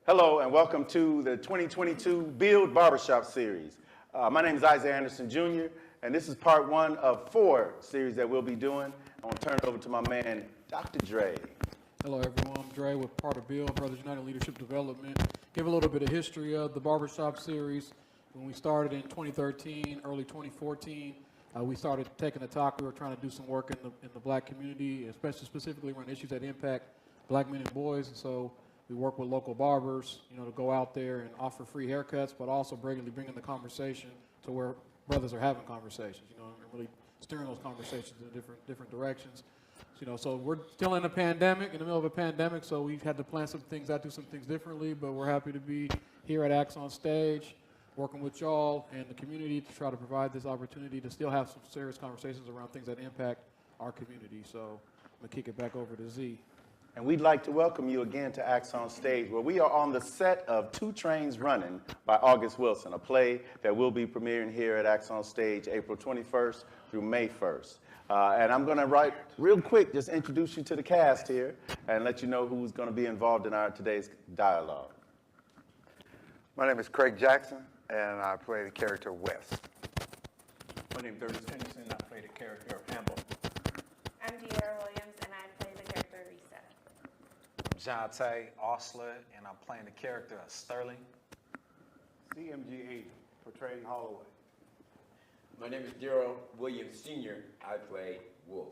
Hello and welcome to the 2022 BUILD Barbershop Series. My name is Isiah Anderson Jr. and this is part one of 4 series that we'll be doing. I want to turn it over to my man, Dr. Dré. Hello everyone, I'm Dré with part of BUILD, Brothers United Leadership Development. Give a little bit of history of the Barbershop Series. When we started in 2013, early 2014, we started taking the talk. We were trying to do some work in the black community, especially specifically around issues that impact black men and boys. And so we work with local barbers, to go out there and offer free haircuts, but also bringing the conversation to where brothers are having conversations, and really steering those conversations in different directions. So we're still in a pandemic, in the middle of a pandemic, so we've had to plan some things out, do some things differently, but we're happy to be here at Acts on Stage, working with y'all and the community to try to provide this opportunity to still have some serious conversations around things that impact our community. So I'm gonna kick it back over to Z. And we'd like to welcome you again to Acts on Stage, where we are on the set of Two Trains Running by August Wilson, a play that will be premiering here at Acts on Stage April 21st through May 1st. And I'm going to real quick, just introduce you to the cast here and let you know who's going to be involved in our today's dialogue. My name is Craig Jackson, and I play the character West. My name is Ernest Henderson, I play the character of Hambone. I'm Darryl Williams, and I play the character Risa. Jonte Ausler, and I'm playing the character of Sterling. C.M.G. portraying Holloway. My name is Darryl Williams Jr. I play Wolf.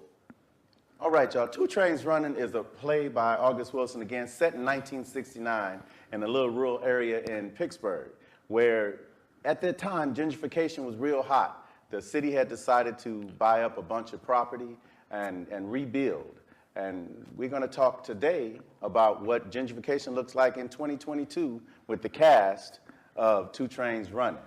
All right, y'all. Two Trains Running is a play by August Wilson, again, set in 1969 in a little rural area in Pittsburgh, where at that time, gentrification was real hot. The city had decided to buy up a bunch of property and rebuild. And we're going to talk today about what gentrification looks like in 2022 with the cast of Two Trains Running.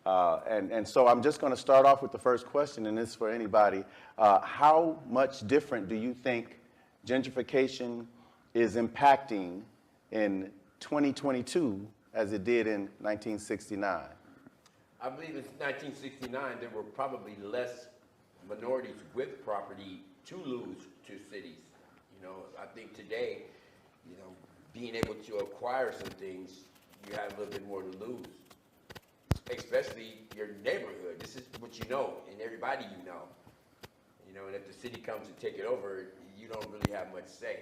And so I'm just going to start off with the first question, and this is for anybody. How much different do you think gentrification is impacting in 2022 as it did in 1969? I believe in 1969 there were probably less minorities with property to lose to cities. I think today, being able to acquire some things, you have a little bit more to lose. Especially your neighborhood. This is what you know, and everybody you know. And if the city comes to take it over, you don't really have much say.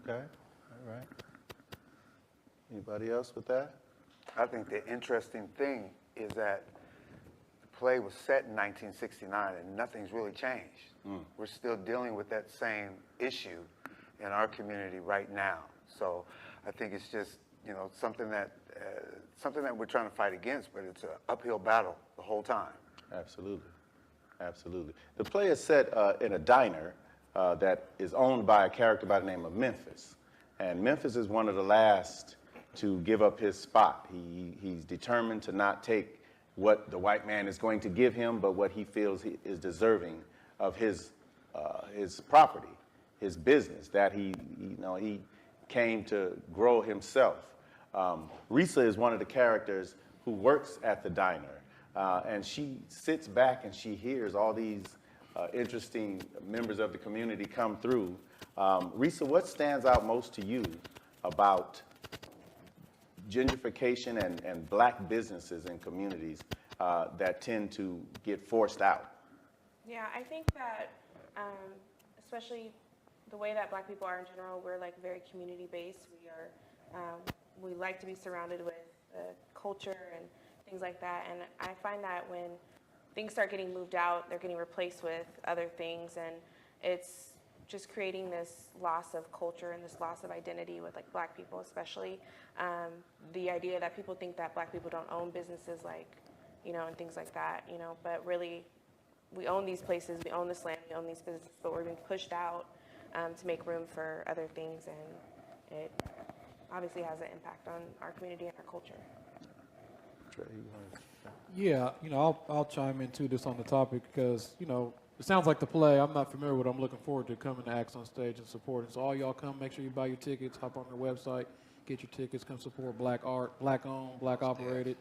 Okay, all right. Anybody else with that? I think the interesting thing is that the play was set in 1969 and nothing's really changed. We're still dealing with that same issue in our community right now. So I think it's just, something that we're trying to fight against, but it's an uphill battle the whole time. Absolutely, absolutely. The play is set in a diner that is owned by a character by the name of Memphis. And Memphis is one of the last to give up his spot. He's determined to not take what the white man is going to give him, but what he feels he is deserving of his property, his business that he came to grow himself. Risa is one of the characters who works at the diner, and she sits back and she hears all these interesting members of the community come through. Risa, what stands out most to you about gentrification and black businesses and communities that tend to get forced out? Yeah, I think that, especially the way that black people are in general, we're like very community-based. We like to be surrounded with culture and things like that. And I find that when things start getting moved out, they're getting replaced with other things, and it's just creating this loss of culture and this loss of identity with like black people, especially. The idea that people think that black people don't own businesses, and things like that, but really we own these places, we own this land, we own these businesses, but we're being pushed out to make room for other things, and it obviously has an impact on our community and our culture. Yeah, I'll chime into this on the topic because, it sounds like the play. I'm not familiar with it. I'm looking forward to coming to Acts on Stage and supporting. So all y'all come, make sure you buy your tickets, hop on their website, get your tickets, come support black art, black owned, black operated.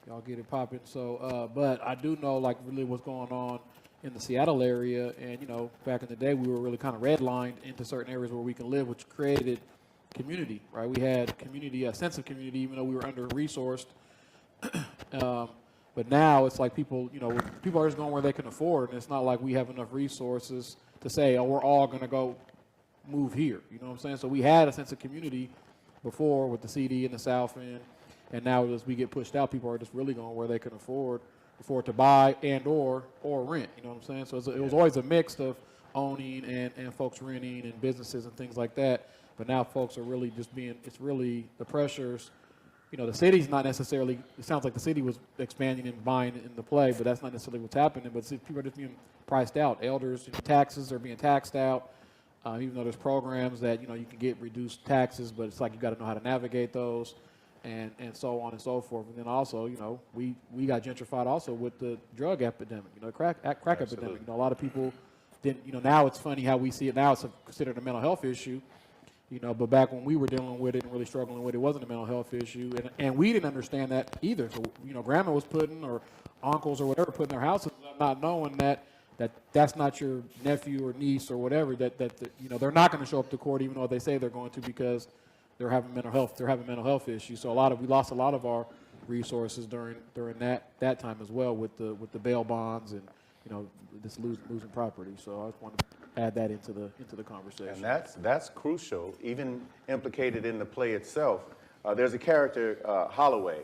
Y'all get it popping. So, but I do know really what's going on in the Seattle area. And, back in the day, we were really kind of redlined into certain areas where we can live, which created community, right? We had community, a sense of community, even though we were under-resourced. But now it's like people, people are just going where they can afford, and it's not like we have enough resources to say, oh, we're all going to go move here. You know what I'm saying? So we had a sense of community before with the CD in the South End, and now as we get pushed out, people are just really going where they can afford to buy and or rent. You know what I'm saying? So it was always a mix of owning and folks renting and businesses and things like that. But now folks are really just it's really the pressures. The city's not necessarily, it sounds like the city was expanding and buying in the play, but that's not necessarily what's happening. But people are just being priced out. Elders, taxes are being taxed out, even though there's programs that, you can get reduced taxes, but it's like you got to know how to navigate those and so on and so forth. And then also, we got gentrified also with the drug epidemic, crack epidemic. A lot of people didn't, now it's funny how we see it now. It's considered a mental health issue. But back when we were dealing with it and really struggling with it, it wasn't a mental health issue. And we didn't understand that either. So, grandma was putting, or uncles or whatever, putting their houses up, not knowing that's not your nephew or niece or whatever, that they're not going to show up to court even though they say they're going to because they're having mental health issues. So we lost a lot of our resources during that time as well with the bail bonds and, this losing property. So I just wanted to add that into the conversation. And that's crucial, even implicated in the play itself. There's a character, Holloway,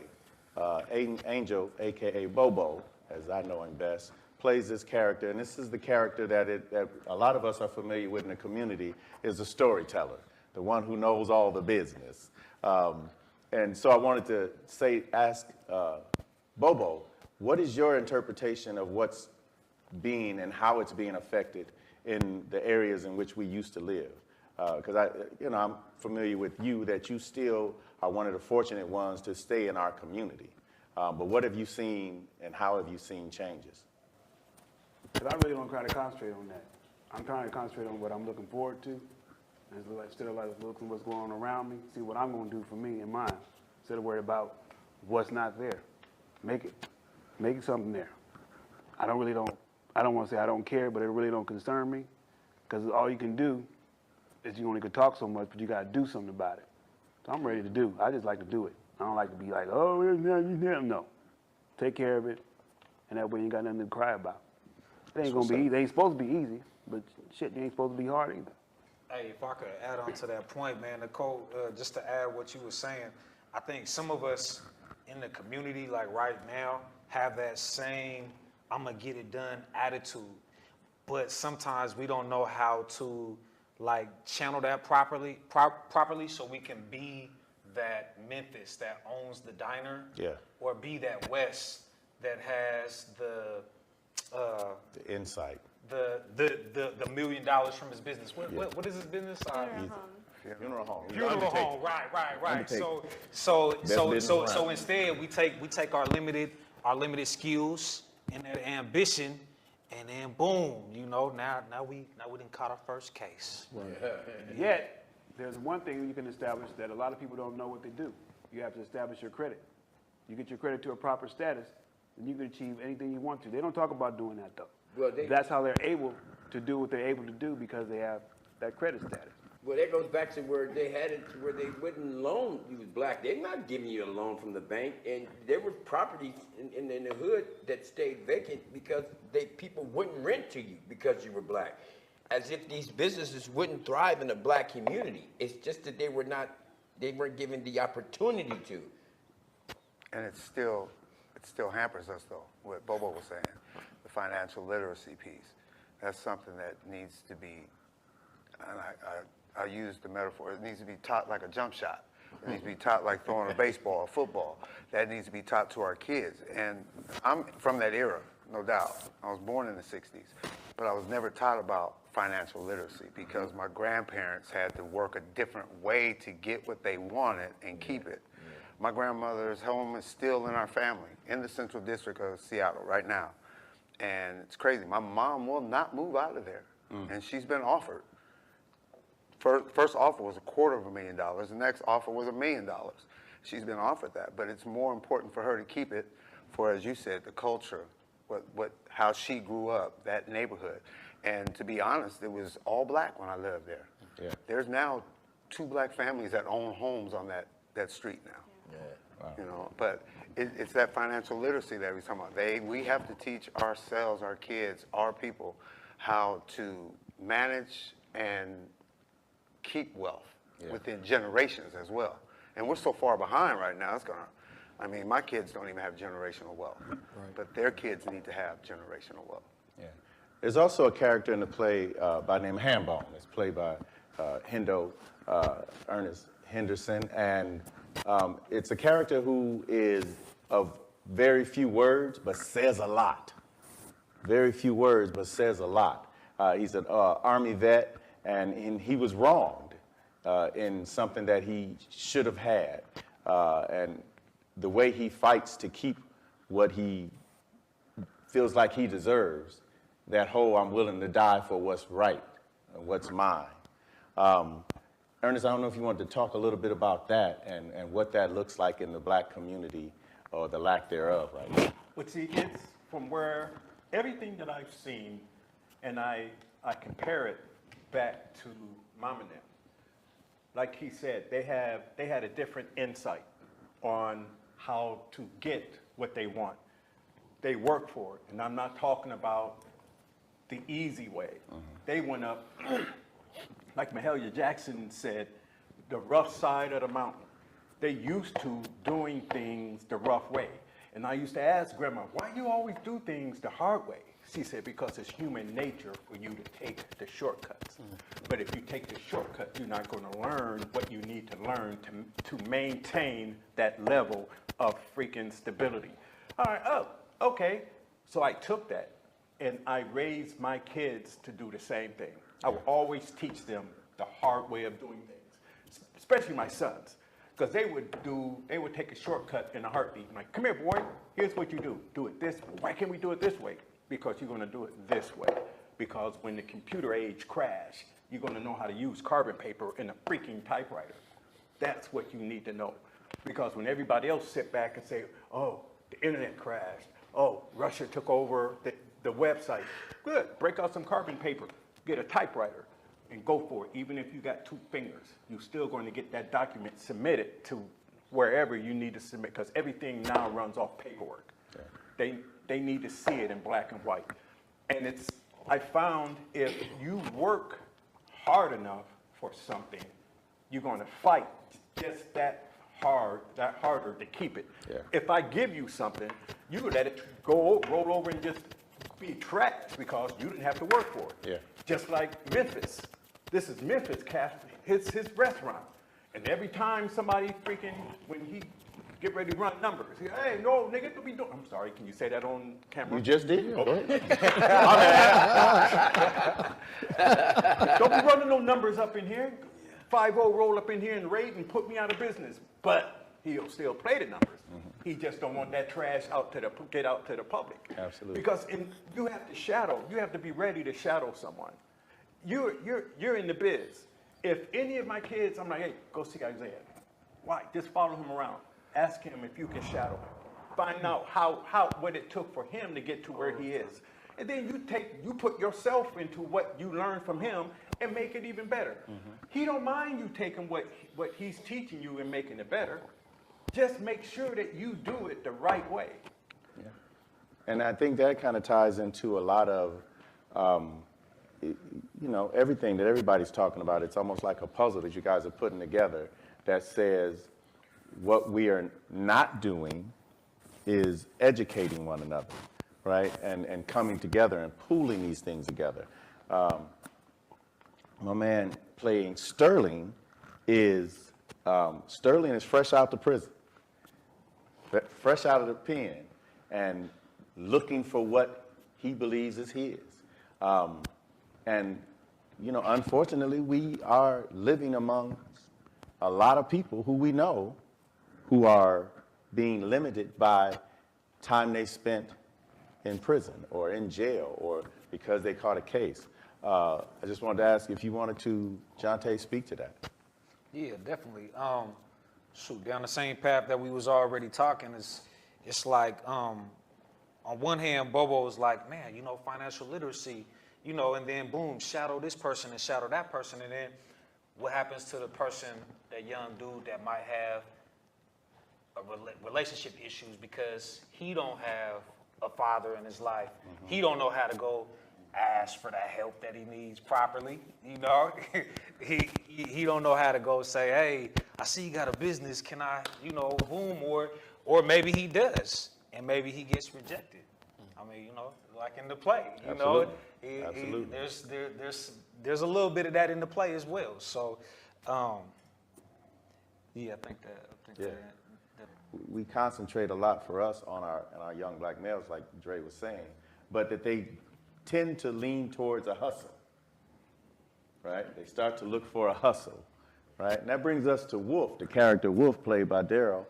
Angel, a.k.a. Bobo, as I know him best, plays this character. And this is the character that a lot of us are familiar with in the community, is a storyteller, the one who knows all the business. And so I wanted to ask Bobo, what is your interpretation of what's being and how it's being affected in the areas in which we used to live? Because I'm familiar with you that you still are one of the fortunate ones to stay in our community. But what have you seen and how have you seen changes? Because I really don't try to concentrate on that. I'm trying to concentrate on what I'm looking forward to, instead of looking at what's going on around me, see what I'm going to do for me and mine, instead of worried about what's not there. Make it something there. I don't want to say I don't care, but it really don't concern me, because all you can do is you only can talk so much, but you got to do something about it. So I'm ready to do. I just like to do it. I don't like to be like, oh, no. Take care of it, and that way you ain't got nothing to cry about. It ain't gonna be easy. It ain't supposed to be easy, but shit, it ain't supposed to be hard either. Hey, if I could add on to that point, man, Nicole, just to add what you were saying, I think some of us in the community, like right now, have that same I'm gonna get it done attitude, but sometimes we don't know how to channel that properly so we can be that Memphis that owns the diner, or be that West that has the insight, the $1 million from his business. What is his business? Funeral home. Funeral home. Right. So instead we take our limited skills and that ambition, and then boom, now we done caught our first case. Right. Yet there's one thing you can establish that a lot of people don't know what they do. You have to establish your credit. You get your credit to a proper status, and you can achieve anything you want to. They don't talk about doing that, though. Well, that's how they're able to do what they're able to do, because they have that credit status. Well, that goes back to where they had it to where they wouldn't loan you was black. They're not giving you a loan from the bank, and there were properties in the hood that stayed vacant because people wouldn't rent to you because you were black. As if these businesses wouldn't thrive in a black community. It's just that they weren't given the opportunity to. And it still hampers us, though, what Bobo was saying, the financial literacy piece. That's something that needs to be, and I use the metaphor, it needs to be taught like a jump shot. It needs to be taught like throwing a baseball or football. That needs to be taught to our kids. And I'm from that era, no doubt. I was born in the 60s, but I was never taught about financial literacy because my grandparents had to work a different way to get what they wanted and keep it. My grandmother's home is still in our family, in the Central District of Seattle right now. And it's crazy. My mom will not move out of there. And she's been offered. First offer was $250,000. The next offer was $1 million. She's been offered that. But it's more important for her to keep it for, as you said, the culture, how she grew up, that neighborhood. And to be honest, it was all black when I lived there. Yeah. There's now 2 black families that own homes on that street now. Wow. You know, but it's that financial literacy that we're talking about. We have to teach ourselves, our kids, our people, how to manage and keep wealth within generations as well. And we're so far behind right now, I mean, my kids don't even have generational wealth, but their kids need to have generational wealth. Yeah. There's also a character in the play by the name Hambone. It's played by Ernest Henderson, and it's a character who is of very few words but says a lot. Very few words but says a lot. He's an Army vet, and he was wronged in something that he should have had. And the way he fights to keep what he feels like he deserves, that whole I'm willing to die for what's right and what's mine. Ernest, I don't know if you want to talk a little bit about that and what that looks like in the black community or the lack thereof right now. But see, it's from where everything that I've seen, and I compare it back to Mom and them. Like he said, they had a different insight on how to get what they want. They work for it, and I'm not talking about the easy way. They went up, like Mahalia Jackson said, the rough side of the mountain. They used to doing things the rough way. And I used to ask Grandma, why you always do things the hard way? She said, because it's human nature for you to take the shortcuts. But if you take the shortcut, you're not going to learn what you need to learn to maintain that level of freaking stability. All right, okay. So I took that and I raised my kids to do the same thing. I would always teach them the hard way of doing things, especially my sons, because they would take a shortcut in a heartbeat. I'm like, come here, boy, here's what you do. Do it this way. Why can't we do it this way? Because you're going to do it this way. Because when the computer age crash, you're going to know how to use carbon paper in a freaking typewriter. That's what you need to know. Because when everybody else sit back and say, oh, the internet crashed. Oh, Russia took over the website. Good, break out some carbon paper, get a typewriter, and go for it. Even if you got 2 fingers, you're still going to get that document submitted to wherever you need to submit, because everything now runs off paperwork. Okay. They need to see it in black and white. And I found if you work hard enough for something, you're going to fight just that harder to keep it. Yeah. If I give you something, you let it roll over and just be trash because you didn't have to work for it. Yeah. Just like Memphis. This is Memphis his restaurant. And every time somebody when he get ready to run numbers, he, hey, no, nigga, don't be doing. I'm sorry, can you say that on camera? You just did? Go ahead. Don't be running no numbers up in here. 5-0 roll up in here and raid and put me out of business. But he'll still play the numbers. He just don't want that trash get out to the public. Absolutely. Because you have to shadow. You have to be ready to shadow someone. You're in the biz. If any of my kids, I'm like, hey, go see Isiah. Why? Just follow him around. Ask him if you can shadow him. Find out what it took for him to get to where he is. And then you put yourself into what you learned from him and make it even better. He don't mind you taking what he's teaching you and making it better. Just make sure that you do it the right way. Yeah. And I think that kind of ties into a lot of, everything that everybody's talking about. It's almost like a puzzle that you guys are putting together that says what we are not doing is educating one another, right? And coming together and pooling these things together. My man playing Sterling is fresh out the prison, fresh out of the pen, and looking for what he believes is his. And unfortunately, we are living among a lot of people who we know who are being limited by time they spent in prison or in jail or because they caught a case. I just wanted to ask if you wanted to, Jonte, speak to that. Yeah, definitely. Down the same path that we was already talking, it's like, on one hand, Bobo was like, man, financial literacy, and then boom, shadow this person and shadow that person. And then what happens to the person, that young dude that might have relationship issues because he don't have a father in his life. He don't know how to go ask for that help that he needs properly. You know, he don't know how to go say, hey, I see you got a business. Can I, you know, boom, or maybe he does, and maybe he gets rejected. I mean, you know, like in the play, you Absolutely. know, Absolutely. there's a little bit of that in the play as well. So, yeah, I think that. Yeah. We concentrate a lot for us on our young black males, like Dré was saying, but that they tend to lean towards a hustle, right? They start to look for a hustle, right? And that brings us to Wolf, the character Wolf played by Darryl,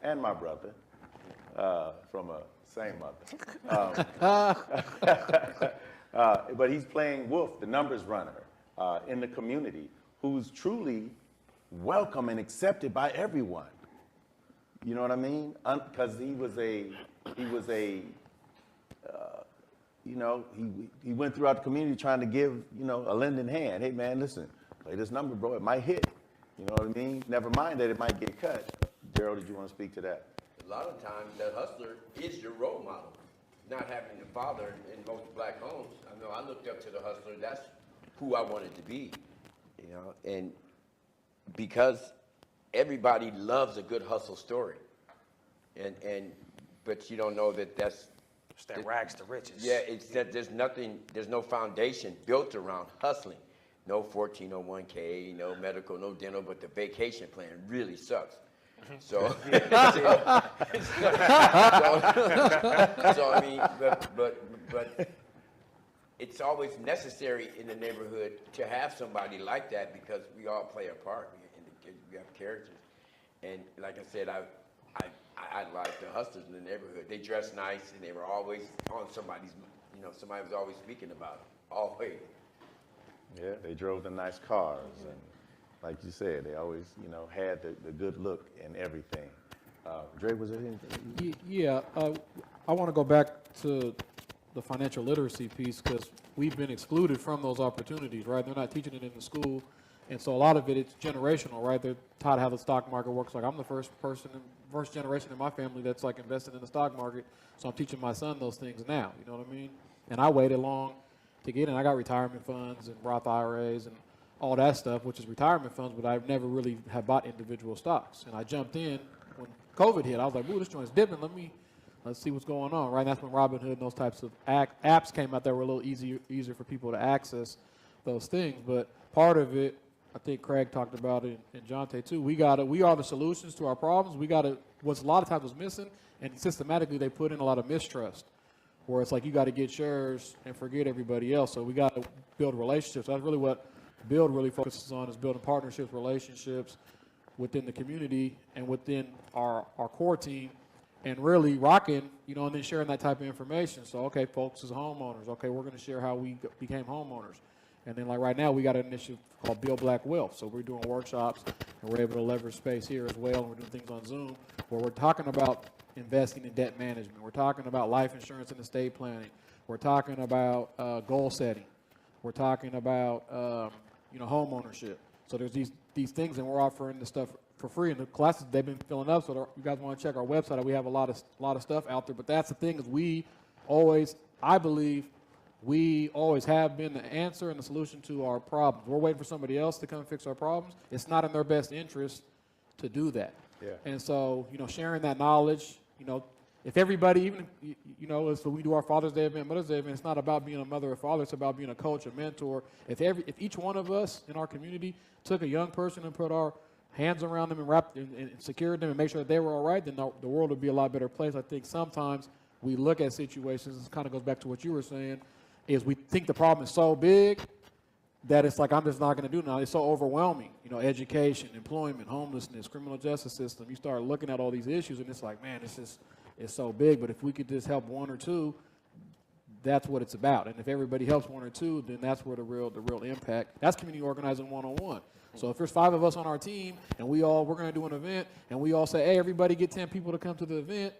and my brother, from a same mother. But he's playing Wolf, the numbers runner in the community, who's truly welcome and accepted by everyone. You know what I mean? Because he was a, you know, he went throughout the community trying to give, you know, a lending hand. Hey man, listen, play this number, bro. It might hit. You know what I mean? Never mind that it might get cut. Darryl, did you want to speak to that? A lot of times, that hustler is your role model. Not having a father in most black homes, I know I looked up to the hustler. That's who I wanted to be, you know. And because everybody loves a good hustle story, but you don't know that that's It's that rags to riches. yeah. It's that there's no foundation built around hustling. No 401k, no medical, no dental, but the vacation plan really sucks. So, so I mean, but it's always necessary in the neighborhood to have somebody like that because we all play a part. We have characters, and like I said, I like the hustlers in the neighborhood. They dress nice, and they were always on somebody's. You know, somebody was always speaking about it. Always. Yeah, they drove the nice cars, and like you said, they always, you know, had the good look and everything. Dré, was there anything? Yeah, I want to go back to the financial literacy piece because we've been excluded from those opportunities, right? They're not teaching it in the school, and so a lot of it's generational, right? They're taught how the stock market works. Like I'm the first generation in my family that's like invested in the stock market, so I'm teaching my son those things now. You know what I mean? And I waited long to get in. I got retirement funds and Roth IRAs and all that stuff, which is retirement funds, but I've never really have bought individual stocks. And I jumped in when COVID hit. I was like, ooh, this joint's dipping. Let's see what's going on, right? And that's when Robinhood and those types of apps came out that were a little easier for people to access those things. But part of it, I think Craig talked about it and Jonte too, we are the solutions to our problems. What's a lot of times was missing, and systematically they put in a lot of mistrust, where it's like you got to get yours and forget everybody else. So we got to build relationships. That's really what BUILD really focuses on, is building partnerships, relationships within the community and within our core team, and really rocking, you know, and then sharing that type of information. So, okay, folks as homeowners, okay, we're going to share how we became homeowners. And then like right now, we got an initiative called Build Black Wealth. So we're doing workshops, and we're able to leverage space here as well. And we're doing things on Zoom where we're talking about investing in debt management. We're talking about life insurance and estate planning. We're talking about goal setting. We're talking about you know, home ownership. So there's these things, and we're offering this stuff for free. And the classes, they've been filling up. So you guys want to check our website. We have a lot of stuff out there. But that's the thing, is I believe we always have been the answer and the solution to our problems. We're waiting for somebody else to come fix our problems. It's not in their best interest to do that. Yeah. And so, you know, sharing that knowledge, you know, if everybody, even, you know, so we do our Father's Day event, Mother's Day event, it's not about being a mother or father, it's about being a coach, a mentor. If each one of us in our community took a young person and put our hands around them and wrapped and secured them and make sure that they were all right, then the world would be a lot better place. I think sometimes we look at situations, this kind of goes back to what you were saying, is we think the problem is so big that it's like, I'm just not going to do now. It's so overwhelming. You know, education, employment, homelessness, criminal justice system. You start looking at all these issues, and it's like, man, it's so big. But if we could just help one or two, that's what it's about. And if everybody helps one or two, then that's where the real impact. That's community organizing 101. So if there's 5 of us on our team, and we're going to do an event, and we all say, hey, everybody get 10 people to come to the event,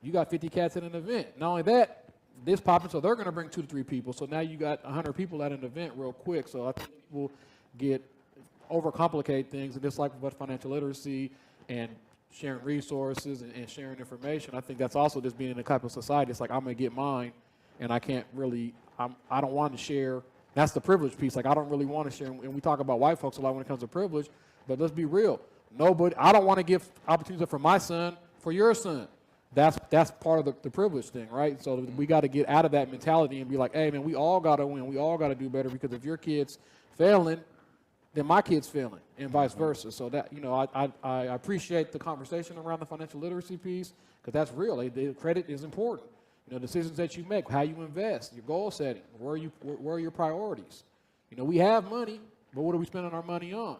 you got 50 cats at an event. Not only that, this popping, so they're going to bring 2 to 3 people. So now you got 100 people at an event real quick. So I think people get overcomplicate things. And just like with financial literacy and sharing resources and sharing information, I think that's also just being in a type of society. It's like, I'm going to get mine, and I can't really, I don't want to share. That's the privilege piece. Like, I don't really want to share. And we talk about white folks a lot when it comes to privilege, but let's be real. I don't want to give opportunities for my son for your son. That's part of the privilege thing, right? So we got to get out of that mentality and be like, hey, man, we all got to win. We all got to do better, because if your kid's failing, then my kid's failing, and vice versa. So that, I appreciate the conversation around the financial literacy piece, because that's real. The credit is important. Decisions that you make, how you invest, your goal setting, where are your priorities. We have money, but what are we spending our money on?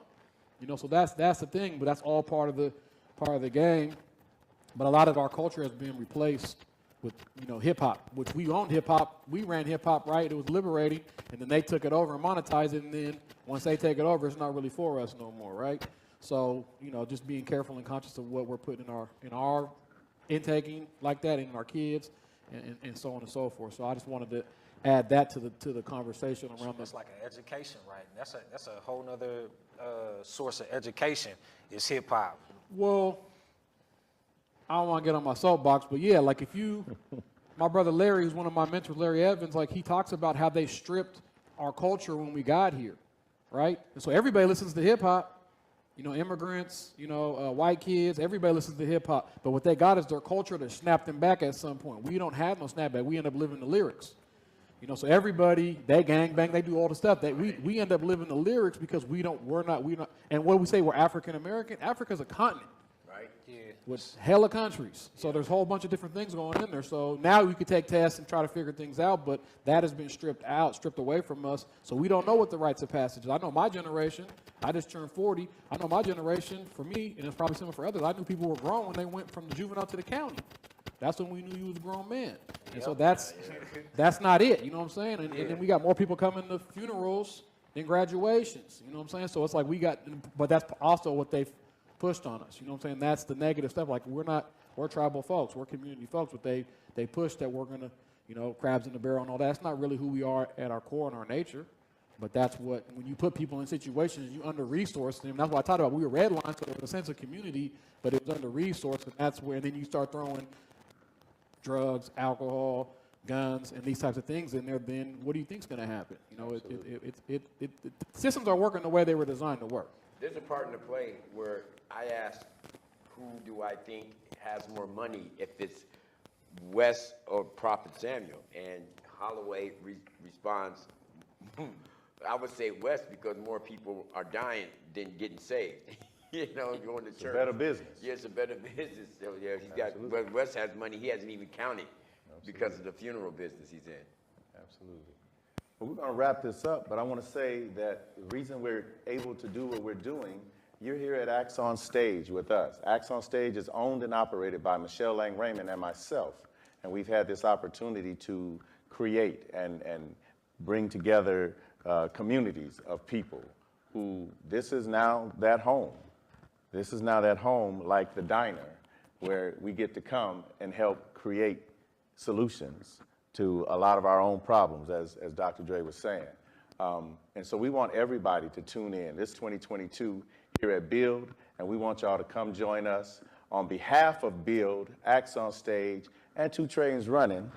So that's the thing, but that's all part of the game. But a lot of our culture has been replaced with, hip hop, which we owned hip hop. We ran hip hop, right? It was liberating, and then they took it over and monetized it, and then once they take it over, it's not really for us no more, right? So, just being careful and conscious of what we're putting in our intaking like that, in our kids, and so on and so forth. So I just wanted to add that to the conversation around this. It's like an education, right? That's a whole nother source of education is hip hop. Well, I don't want to get on my soapbox, but yeah, like my brother Larry, who's one of my mentors, Larry Evans, like he talks about how they stripped our culture when we got here, right? And so everybody listens to hip hop, immigrants, white kids, everybody listens to hip hop. But what they got is their culture that snapped them back at some point. We don't have no snapback. We end up living the lyrics. So everybody, they gang bang, they do all the stuff that we end up living the lyrics, because we're not. And what do we say? We're African American. Africa's a continent. With hella countries. So there's a whole bunch of different things going in there. So now we could take tests and try to figure things out, but that has been stripped away from us. So we don't know what the rites of passage is. I know my generation, I just turned 40. I know my generation, for me, and it's probably similar for others, I knew people were grown when they went from the juvenile to the county. That's when we knew you was a grown man. And so that's not it, you know what I'm saying? And then we got more people coming to funerals than graduations, you know what I'm saying? So it's like but that's also what they've pushed on us, you know what I'm saying? That's the negative stuff. Like we're tribal folks, we're community folks, but they push that we're gonna, crabs in the barrel and all that. That's not really who we are at our core and our nature. But that's when you put people in situations, you under-resource them. That's what I talked about. We were redlined, so there was a sense of community, but it was under-resourced, and that's where, and then you start throwing drugs, alcohol, guns, and these types of things in there, then what do you think's gonna happen? Systems are working the way they were designed to work. There's a part in the play where I asked, who do I think has more money, if it's Wes or Prophet Samuel? And Holloway responds, I would say Wes, because more people are dying than getting saved. Going to church. It's a better business. Yeah, it's a better business. So yeah, but Wes has money he hasn't even counted. Absolutely. Because of the funeral business he's in. Absolutely. Well, we're going to wrap this up, but I want to say that the reason we're able to do what we're doing, you're here at Acts on Stage with us. Acts on Stage is owned and operated by Michelle Lang Raymond and myself, and we've had this opportunity to create and bring together communities of people who, this is now that home. This is now that home, like the diner, where we get to come and help create solutions to a lot of our own problems, as Dr. Dré was saying. And so we want everybody to tune in. This 2022 here at BUILD, and we want y'all to come join us. On behalf of BUILD, Acts on Stage, and 2 Trains Running.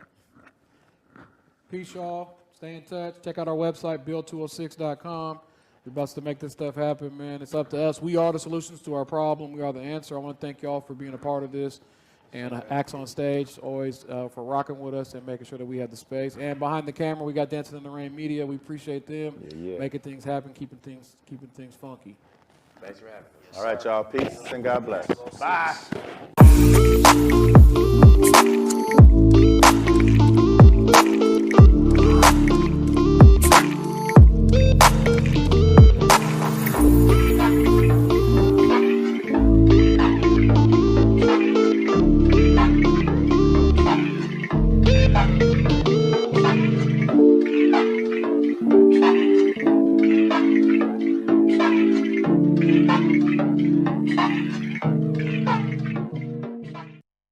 Peace, y'all. Stay in touch. Check out our website, build206.com. We're about to make this stuff happen, man. It's up to us. We are the solutions to our problem. We are the answer. I want to thank y'all for being a part of this. And Acts on Stage, always for rocking with us and making sure that we have the space. And behind the camera, we got Dancing in the Rain Media. We appreciate them, making things happen, keeping things funky. Thanks for having us. All right, y'all. Peace and God bless. Bye.